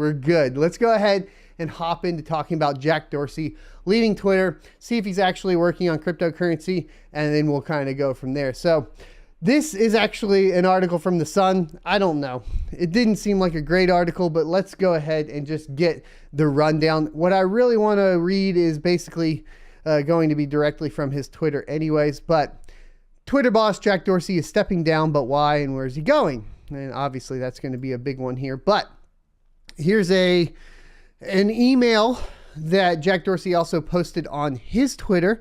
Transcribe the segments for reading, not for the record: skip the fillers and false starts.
we're good. Let's go ahead and hop into talking about Jack Dorsey leaving Twitter, see if he's actually working on cryptocurrency, and then we'll kind of go from there. So this is actually an article from The Sun. I don't know. It didn't seem like a great article, but let's go ahead and just get the rundown. What I really want to read is basically going to be directly from his Twitter anyways, but Twitter boss Jack Dorsey is stepping down, but why and where is he going? And obviously that's going to be a big one here, but here's an email that Jack Dorsey also posted on his Twitter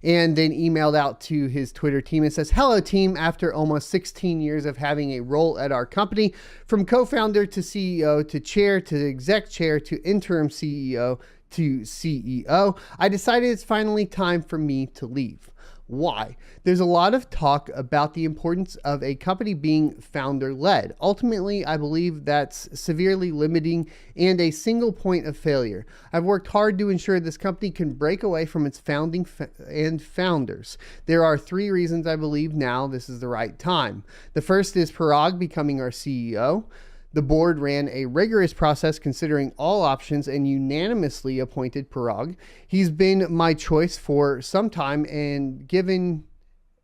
and then emailed out to his Twitter team. It says, "Hello team, after almost 16 years of having a role at our company, from co-founder to CEO to chair to exec chair to interim CEO to CEO, I decided it's finally time for me to leave." Why? There's a lot of talk about the importance of a company being founder-led. Ultimately, I believe that's severely limiting and a single point of failure. I've worked hard to ensure this company can break away from its founding and founders. There are 3 reasons I believe now this is the right time. The first is Parag becoming our CEO. The board ran a rigorous process considering all options and unanimously appointed Parag. He's been my choice for some time, and given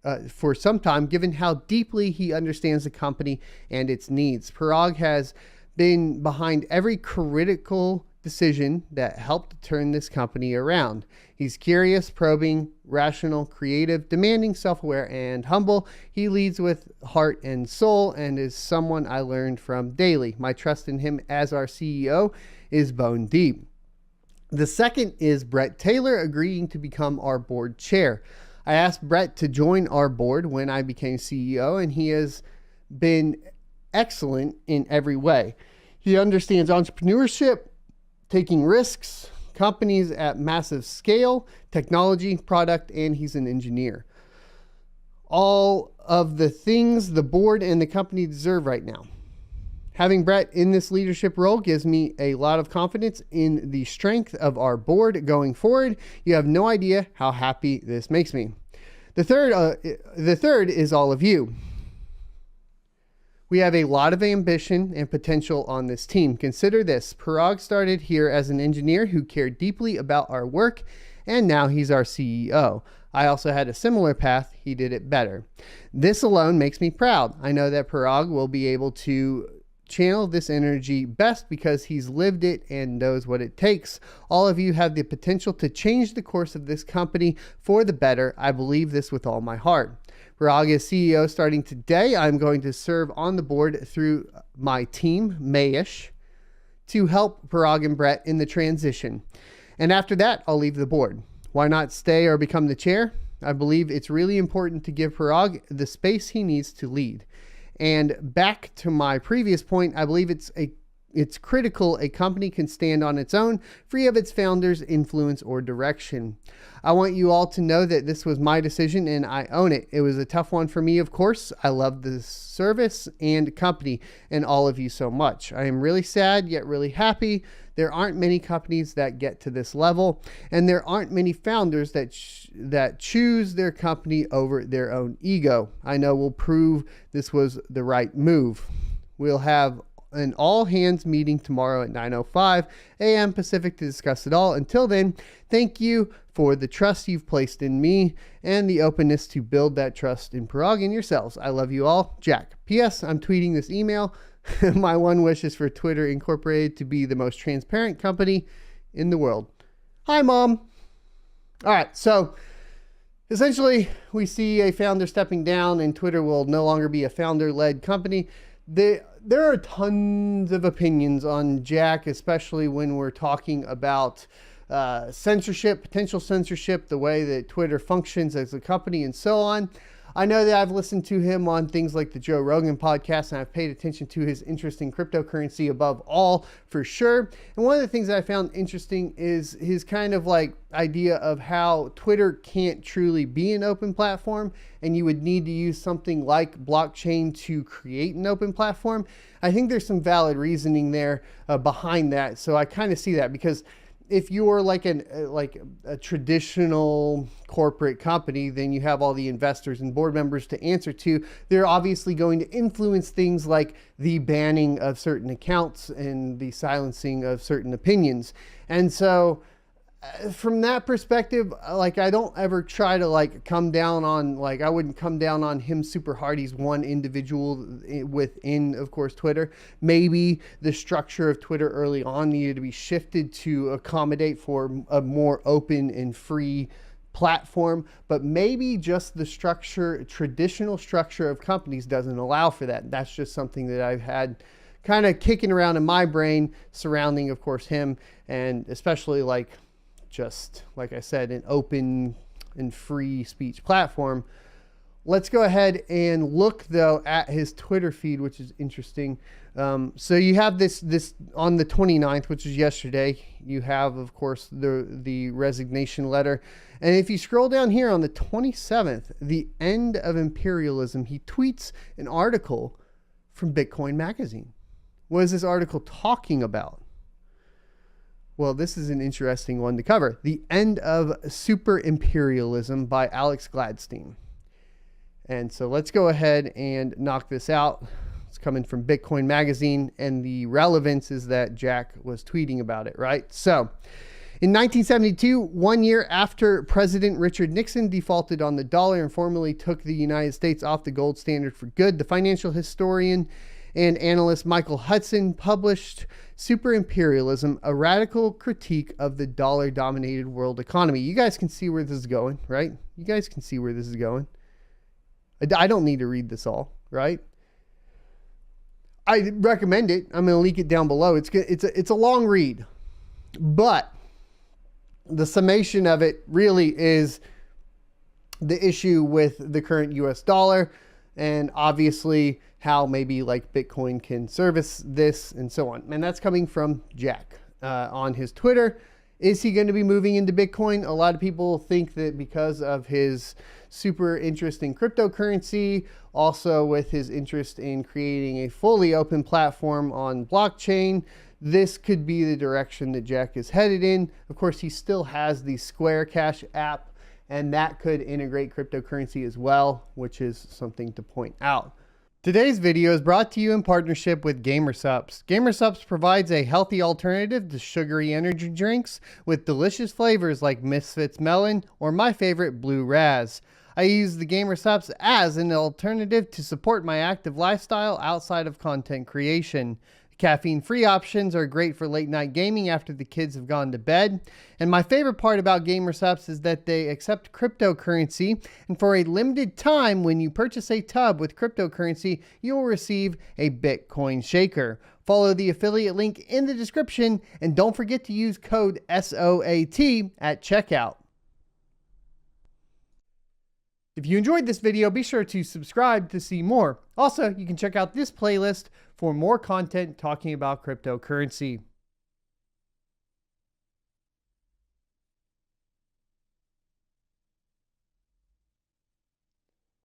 how deeply he understands the company and its needs. Parag has been behind every critical decision that helped turn this company around. He's curious, probing, rational, creative, demanding, self-aware, and humble. He leads with heart and soul and is someone I learned from daily. My trust in him as our CEO is bone deep. The second is Brett Taylor agreeing to become our board chair. I asked Brett to join our board when I became CEO, and he has been excellent in every way. He understands entrepreneurship, taking risks, companies at massive scale, technology, product, and he's an engineer. All of the things the board and the company deserve right now. Having Brett in this leadership role gives me a lot of confidence in the strength of our board going forward. You have no idea how happy this makes me. The third is all of you. We have a lot of ambition and potential on this team. Consider this. Parag started here as an engineer who cared deeply about our work, and now he's our CEO. I also had a similar path. He did it better. This alone makes me proud. I know that Parag will be able to channel this energy best because he's lived it and knows what it takes. All of you have the potential to change the course of this company for the better. I believe this with all my heart. Parag is CEO starting today. I'm going to serve on the board through my team, Mayish, to help Parag and Brett in the transition. And after that, I'll leave the board. Why not stay or become the chair? I believe it's really important to give Parag the space he needs to lead. And back to my previous point, I believe it's critical a company can stand on its own, free of its founders' influence or direction. I want you all to know that this was my decision and I own it. It was a tough one for me, of course. I love the service and company and all of you so much. I am really sad, yet really happy. There aren't many companies that get to this level, and there aren't many founders that choose their company over their own ego. I know we'll prove this was the right move. We'll have an all-hands meeting tomorrow at 9:05 a.m. Pacific to discuss it all. Until then, thank you for the trust you've placed in me and the openness to build that trust in Parag and yourselves. I love you all, Jack. P.S. I'm tweeting this email. My one wish is for Twitter Incorporated to be the most transparent company in the world. Hi, Mom. All right, so essentially, we see a founder stepping down and Twitter will no longer be a founder-led company. There are tons of opinions on Jack, especially when we're talking about censorship, potential censorship, the way that Twitter functions as a company, and so on. I know that I've listened to him on things like the Joe Rogan podcast, and I've paid attention to his interest in cryptocurrency above all, for sure. And one of the things that I found interesting is his kind of like idea of how Twitter can't truly be an open platform, and you would need to use something like blockchain to create an open platform. I think there's some valid reasoning there behind that. So I kind of see that because if you're like a traditional corporate company, then you have all the investors and board members to answer to. They're obviously going to influence things like the banning of certain accounts and the silencing of certain opinions. And so from that perspective, like, I don't ever try to like come down on, like, I wouldn't come down on him super hard. He's one individual within, of course, Twitter. Maybe the structure of Twitter early on needed to be shifted to accommodate for a more open and free platform, but maybe just the structure, traditional structure of companies doesn't allow for that. That's just something that I've had kind of kicking around in my brain surrounding, of course, him, and especially like, just like I said, an open and free speech platform. Let's go ahead and look though at his Twitter feed, which is interesting. So you have this on the 29th, which is yesterday. You have, of course, the resignation letter. And if you scroll down here on the 27th, the end of imperialism, he tweets an article from Bitcoin Magazine. What is this article talking about? Well, this is an interesting one to cover. The End of Super Imperialism by Alex Gladstein. And so let's go ahead and knock this out. It's coming from Bitcoin Magazine, and the relevance is that Jack was tweeting about it, right? So in 1972, 1 year after President Richard Nixon defaulted on the dollar and formally took the United States off the gold standard for good, the financial historian and analyst Michael Hudson published Super Imperialism, a radical critique of the dollar-dominated world economy. You guys can see where this is going, right? You guys can see where this is going. I don't need to read this all, right? I recommend it. I'm going to link it down below. It's a long read, but the summation of it really is the issue with the current US dollar, and obviously how maybe like Bitcoin can service this and so on. And that's coming from Jack on his Twitter. Is he going to be moving into Bitcoin? A lot of people think that because of his super interest in cryptocurrency, also with his interest in creating a fully open platform on blockchain, this could be the direction that Jack is headed in. Of course, he still has the Square Cash app, and that could integrate cryptocurrency as well, which is something to point out. Today's video is brought to you in partnership with GamerSupps. GamerSupps provides a healthy alternative to sugary energy drinks with delicious flavors like Misfits Melon or my favorite Blue Raz. I use the GamerSupps as an alternative to support my active lifestyle outside of content creation. Caffeine-free options are great for late-night gaming after the kids have gone to bed. And my favorite part about GamerSupps is that they accept cryptocurrency. And for a limited time, when you purchase a tub with cryptocurrency, you will receive a Bitcoin shaker. Follow the affiliate link in the description, and don't forget to use code SOAT at checkout. If you enjoyed this video, be sure to subscribe to see more. Also, you can check out this playlist for more content talking about cryptocurrency.